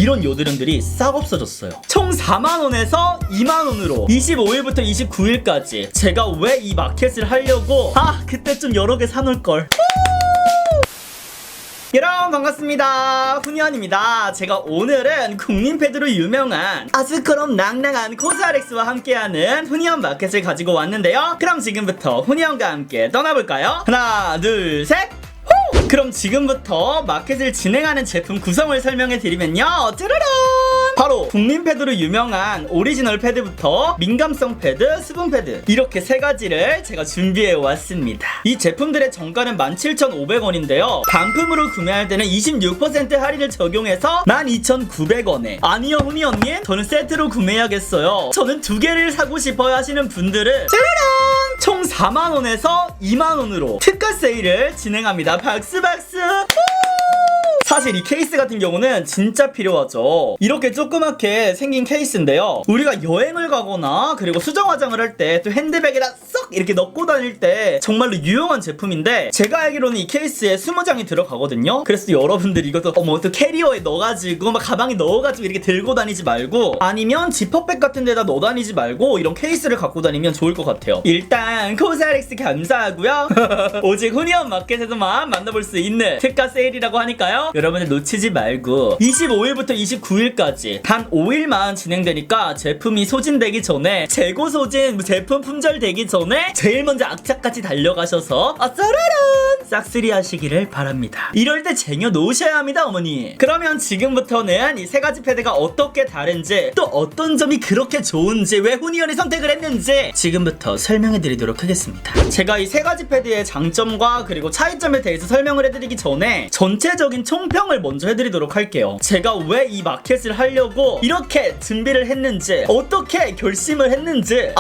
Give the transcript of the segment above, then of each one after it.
이런 요드름들이 싹 없어졌어요. 총 4만원에서 2만원으로 25일부터 29일까지 제가 왜 이 마켓을 하려고 그때 좀 여러 개 사놓을걸. 여러분 반갑습니다. 훈이언입니다. 제가 오늘은 국민패드로 유명한 아스크롬 낭낭한 코스알엑스와 함께하는 훈이언 마켓을 가지고 왔는데요. 그럼 지금부터 훈이언과 함께 떠나볼까요? 하나 둘 셋! 그럼 지금부터 마켓을 진행하는 제품 구성을 설명해드리면요, 짜라란! 바로 국민패드로 유명한 오리지널 패드부터 민감성 패드, 수분 패드, 이렇게 세 가지를 제가 준비해왔습니다. 이 제품들의 정가는 17,500원인데요 반품으로 구매할 때는 26% 할인을 적용해서 12,900원에 아니요 훈이언님, 저는 세트로 구매해야겠어요, 저는 두 개를 사고 싶어요 하시는 분들은 짜라란! 총 4만원에서 2만원으로 특가 세일을 진행합니다. 박수 박수! 사실 이 케이스 같은 경우는 진짜 필요하죠. 이렇게 조그맣게 생긴 케이스인데요, 우리가 여행을 가거나 그리고 수정 화장을 할 때 또 핸드백에다 쏙 이렇게 넣고 다닐 때 정말로 유용한 제품인데, 제가 알기로는 이 케이스에 20장이 들어가거든요. 그래서 여러분들 이것도 또 캐리어에 넣어가지고 막 가방에 넣어가지고 이렇게 들고 다니지 말고, 아니면 지퍼백 같은 데다 넣어 다니지 말고 이런 케이스를 갖고 다니면 좋을 것 같아요. 일단 코스알엑스 감사하고요. 오직 훈이언 마켓에서만 만나볼 수 있는 특가 세일이라고 하니까요, 여러분들 놓치지 말고 25일부터 29일까지 단 5일만 진행되니까 제품이 소진되기 전에, 재고 소진 제품 품절되기 전에 제일 먼저 악착같이 달려가셔서 짜라란 싹쓸이 하시기를 바랍니다. 이럴 때 쟁여 놓으셔야 합니다, 어머니. 그러면 지금부터는 이 세 가지 패드가 어떻게 다른지, 또 어떤 점이 그렇게 좋은지, 왜 훈이언이 선택을 했는지 지금부터 설명해 드리도록 하겠습니다. 제가 이 세 가지 패드의 장점과 그리고 차이점에 대해서 설명을 해드리기 전에 전체적인 총평을 먼저 해드리도록 할게요. 제가 왜 이 마켓을 하려고 이렇게 준비를 했는지, 어떻게 결심을 했는지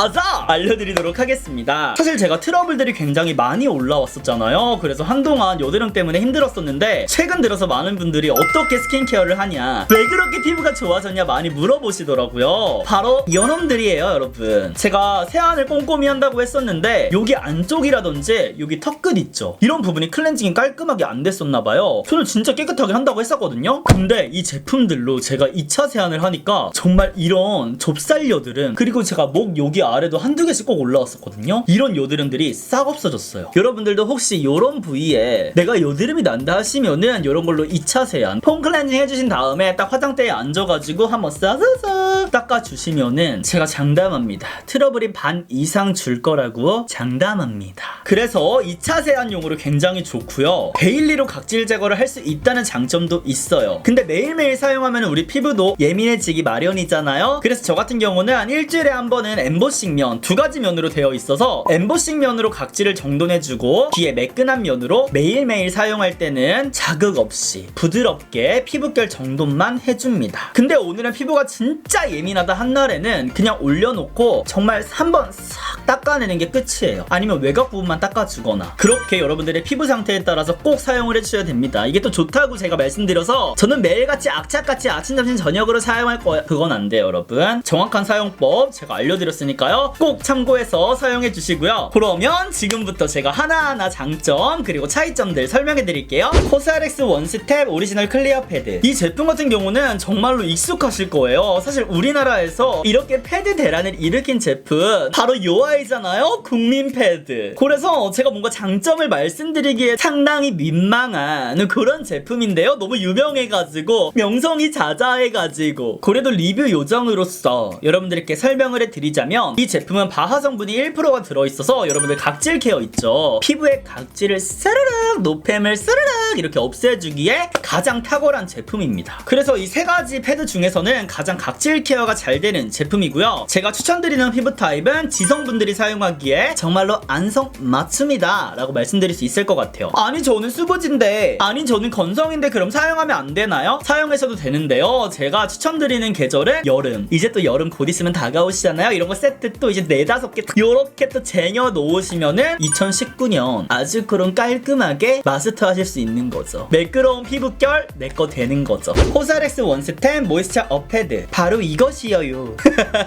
알려드리도록 하겠습니다. 사실 제가 트러블들이 굉장히 많이 올라왔었잖아요. 그래서 한동안 여드름 때문에 힘들었었는데, 최근 들어서 많은 분들이 어떻게 스킨케어를 하냐, 왜 그렇게 피부가 좋아졌냐 많이 물어보시더라고요. 바로 이놈들이에요, 여러분. 제가 세안을 꼼꼼히 한다고 했었는데 여기 안쪽이라든지 여기 턱끝 있죠, 이런 부분이 클렌징이 깔끔하게 안 됐었나봐요. 저는 진짜 깨끗하게 한다고 했었거든요. 근데 이 제품들로 제가 2차 세안을 하니까 정말 이런 좁쌀 여드름, 그리고 제가 목 여기 아래도 한두 개씩 꼭 올라왔었거든요. 이런 여드름들이 싹 없어졌어요. 여러분들도 혹시 이런 부위에 내가 여드름이 난다 하시면은 이런 걸로 2차 세안 폼 클렌징 해주신 다음에 딱 화장대에 앉아가지고 한번 싹싹 닦아주시면은 제가 장담합니다, 트러블이 반 이상 줄 거라고 장담합니다. 그래서 2차 세안용으로 굉장히 좋고요, 데일리로 각질 제거를 할 수 있다는 장점도 있어요. 근데 매일매일 사용하면 우리 피부도 예민해지기 마련이잖아요. 그래서 저 같은 경우는 한 일주일에 한 번은 엠보싱 면, 두 가지 면으로 되어 있어서 엠보싱 면으로 각질을 정돈해주고, 뒤에 매끈한 면으로 매일매일 사용할 때는 자극 없이 부드럽게 피부결 정돈만 해줍니다. 근데 오늘은 피부가 진짜 예민하다 한 날에는 그냥 올려놓고 정말 한번 싹 닦아내는 게 끝이에요. 아니면 외곽 부분만 닦아주거나, 그렇게 여러분들의 피부 상태에 따라서 꼭 사용을 해주셔야 됩니다. 이게 또 좋다고 제가 말씀드려서 저는 매일같이 악착같이 아침 점심 저녁으로 사용할 거야, 그건 안 돼요. 여러분, 정확한 사용법 제가 알려드렸으니까요, 꼭 참고해서 사용해 주시고요. 그러면 지금부터 제가 하나하나 장점 그리고 차이점들 설명해 드릴게요. 코스알엑스 원스텝 오리지널 클리어 패드, 이 제품 같은 경우는 정말로 익숙하실 거예요. 사실 우리나라에서 이렇게 패드 대란을 일으킨 제품 바로 요 아이잖아요, 국민 패드. 그래서 제가 뭔가 장점을 말씀드리기에 상당히 민망한 그런 제품인데요, 너무 유명해가지고 명성이 자자해가지고. 그래도 리뷰 요정으로서 여러분들께 설명을 해드리자면, 이 제품은 바하 성분이 1%가 들어있어서 여러분들 각질 케어 있죠, 피부의 각질을 스르륵, 노폐물 스르륵 이렇게 없애주기에 가장 탁월한 제품입니다. 그래서 이 세 가지 패드 중에서는 가장 각질 케어가 잘 되는 제품이고요, 제가 추천드리는 피부 타입은 지성분들이 사용하기에 정말로 안성맞춤이다 라고 말씀드릴 수 있을 것 같아요. 아니 저는 수부지인데, 아니 저는 건성인데 그럼 사용하면 안 되나요? 사용하셔도 되는데요, 제가 추천드리는 계절은 여름. 이제 또 여름 곧 있으면 다가오시잖아요. 이런 거 세트 또 이제 4-5개 요렇게 또 쟁여 놓으시면은 2019년 아주 그런 깔끔하게 마스터 하실 수 있는 거죠. 매끄러운 피부결 내 거 되는 거죠. 코스알엑스 원스템 모이스처 업 패드, 바로 이거 이것이여요.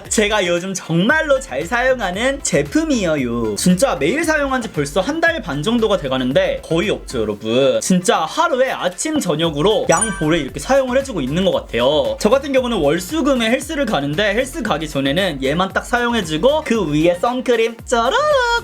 제가 요즘 정말로 잘 사용하는 제품이에요. 진짜 매일 사용한 지 벌써 한 달 반 정도가 돼가는데 거의 없죠 여러분. 진짜 하루에 아침 저녁으로 양볼에 이렇게 사용을 해주고 있는 것 같아요. 저 같은 경우는 월수금에 헬스를 가는데 헬스 가기 전에는 얘만 딱 사용해주고 그 위에 선크림 짜락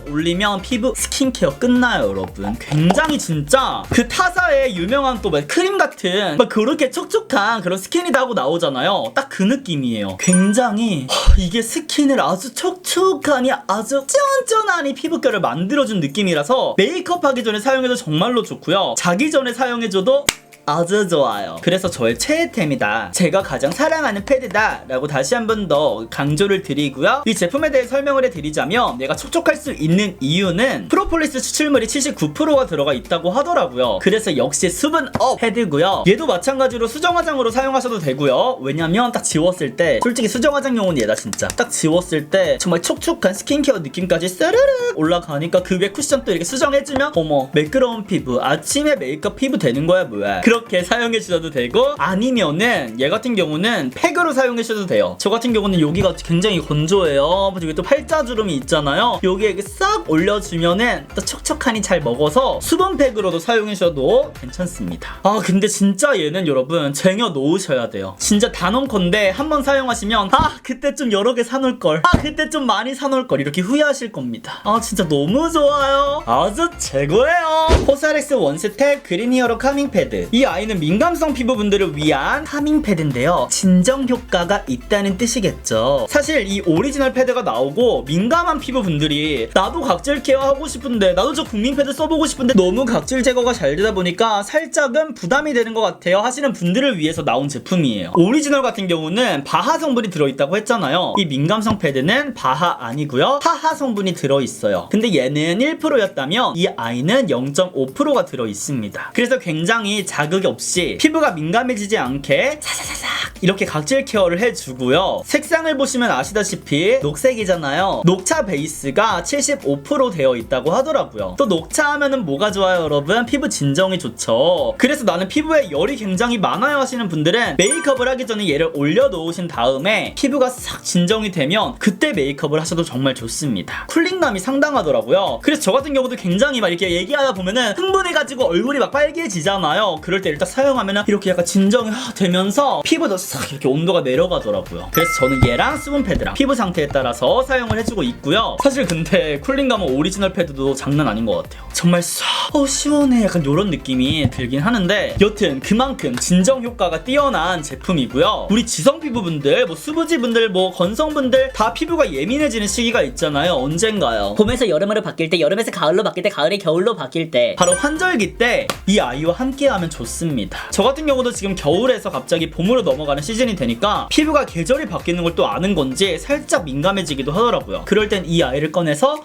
올리면 피부 스킨케어 끝나요 여러분. 굉장히 진짜 그 타사의 유명한 또 크림 같은 막 그렇게 촉촉한 그런 스킨이다 하고 나오잖아요. 딱 그 느낌이에요. 굉장히 이게 스킨을 아주 촉촉하니 아주 쫀쫀하니 피부결을 만들어준 느낌이라서 메이크업 하기 전에 사용해도 정말로 좋고요. 자기 전에 사용해줘도 아주 좋아요. 그래서 저의 최애템이다, 제가 가장 사랑하는 패드다 라고 다시 한 번 더 강조를 드리고요. 이 제품에 대해 설명을 해드리자면 얘가 촉촉할 수 있는 이유는 프로폴리스 추출물이 79%가 들어가 있다고 하더라고요. 그래서 역시 수분업 패드고요. 얘도 마찬가지로 수정화장으로 사용하셔도 되고요. 왜냐면 딱 지웠을 때 솔직히 수정화장용은 얘다. 진짜 딱 지웠을 때 정말 촉촉한 스킨케어 느낌까지 스르르 올라가니까 그 위에 쿠션 또 이렇게 수정해주면 어머 매끄러운 피부, 아침에 메이크업 피부 되는 거야 뭐야. 그렇게 사용해 주셔도 되고, 아니면은 얘 같은 경우는 팩으로 사용해 주셔도 돼요. 저 같은 경우는 여기가 굉장히 건조해요. 여기 또 팔자주름이 있잖아요. 여기에 이렇게 싹 올려주면은 또 촉촉하니 잘 먹어서 수분팩으로도 사용해 주셔도 괜찮습니다. 아 근데 진짜 얘는 여러분 쟁여 놓으셔야 돼요. 진짜 단언컨대 한번 사용하시면 아 그때 좀 여러 개 사놓을걸, 아 그때 좀 많이 사놓을걸 이렇게 후회하실 겁니다. 아 진짜 너무 좋아요. 아주 최고예요. 코스알엑스 원스텝 그린 히어로 카밍 패드. 이 아이는 민감성 피부분들을 위한 카밍 패드인데요. 진정 효과가 있다는 뜻이겠죠. 사실 이 오리지널 패드가 나오고 민감한 피부분들이 나도 각질 케어 하고 싶은데, 나도 저 국민 패드 써보고 싶은데 너무 각질 제거가 잘 되다 보니까 살짝은 부담이 되는 것 같아요 하시는 분들을 위해서 나온 제품이에요. 오리지널 같은 경우는 바하 성분이 들어있다고 했잖아요. 이 민감성 패드는 바하 아니고요, 하하 성분이 들어있어요. 근데 얘는 1%였다면 이 아이는 0.5%가 들어있습니다. 그래서 굉장히 자극이 없이 피부가 민감해지지 않게 사사사삭 이렇게 각질 케어를 해주고요. 색상을 보시면 아시다시피 녹색이잖아요. 녹차 베이스가 75% 되어 있다고 하더라고요. 또 녹차 하면은 뭐가 좋아요 여러분? 피부 진정이 좋죠. 그래서 나는 피부에 열이 굉장히 많아요 하시는 분들은 메이크업을 하기 전에 얘를 올려놓으신 다음에 피부가 싹 진정이 되면 그때 메이크업을 하셔도 정말 좋습니다. 쿨링감이 상당하더라고요. 그래서 저 같은 경우도 굉장히 막 이렇게 얘기하다 보면은 흥분해가지고 얼굴이 막 빨개지잖아요. 그럴 때 일단 사용하면은 이렇게 약간 진정이 되면서 피부도 싹 이렇게 온도가 내려가더라고요. 그래서 저는 얘랑 수분 패드랑 피부 상태에 따라서 사용을 해주고 있고요. 사실 근데 쿨링감은 오리지널 패드도 장난 아닌 것 같아요. 정말 시원해 약간 이런 느낌이 들긴 하는데, 여튼 그만큼 진정 효과가 뛰어난 제품이고요. 우리 지성 피부분들, 뭐 수부지분들, 뭐 건성분들 다 피부가 예민해지는 시기가 있잖아요. 언젠가요? 봄에서 여름으로 바뀔 때, 여름에서 가을로 바뀔 때, 가을이 겨울로 바뀔 때, 바로 환절기 때 이 아이와 함께하면 좋습니다. 저 같은 경우도 지금 겨울에서 갑자기 봄으로 넘어가는 시즌이 되니까 피부가 계절이 바뀌는 걸 또 아는 건지 살짝 민감해지기도 하더라고요. 그럴 땐 이 아이를 꺼내서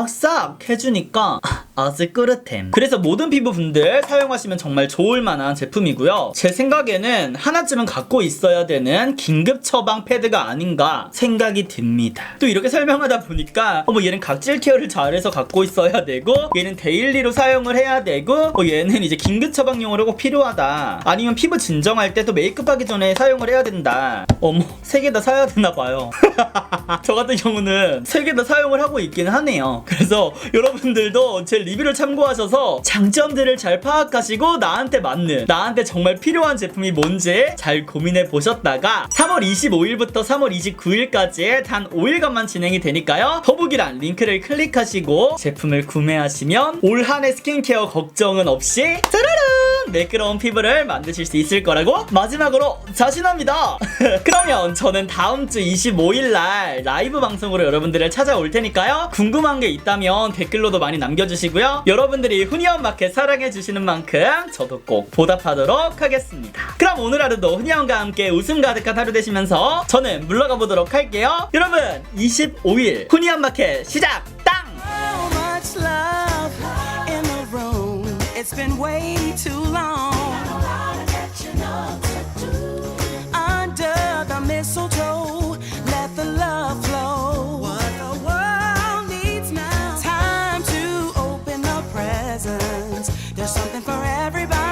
싹 해주니까 아주 꿀템. 그래서 모든 피부분들 사용하시면 정말 좋을 만한 제품이고요. 제 생각에는 하나쯤은 갖고 있어야 되는 긴급 처방 패드가 아닌가 생각이 듭니다. 또 이렇게 설명하다 보니까 뭐 얘는 각질 케어를 잘해서 갖고 있어야 되고, 얘는 데일리로 사용을 해야 되고, 얘는 이제 긴급 처방용으로 꼭 필요하다, 아니면 피부 진정할 때 또 메이크업 하기 전에 사용을 해야 된다. 어머, 세 개 다 사야 되나 봐요. 저 같은 경우는 세 개 다 사용을 하고 있긴 하네요. 그래서 여러분들도 제 리뷰를 참고하셔서 장점들을 잘 파악하시고 나한테 맞는, 나한테 정말 필요한 제품이 뭔지 잘 고민해 보셨다가 3월 25일부터 3월 29일까지 단 5일간만 진행이 되니까요. 더보기란 링크를 클릭하시고 제품을 구매하시면 올 한 해 스킨케어 걱정은 없이 짜라란 매끄러운 피부를 만드실 수 있을 거라고 마지막으로 자신합니다. 그러면 저는 다음 주 25일날 라이브 방송으로 여러분들을 찾아올 테니까요. 궁금한 게 있다면 댓글로도 많이 남겨주시고요. 여러분들이 훈이언 마켓 사랑해주시는 만큼 저도 꼭 보답하도록 하겠습니다. 그럼 오늘 하루도 훈이언과 함께 웃음 가득한 하루 되시면서 저는 물러가 보도록 할게요. 여러분 25일 훈이언 마켓 시작! 땅! So much love in the room. It's been way too long.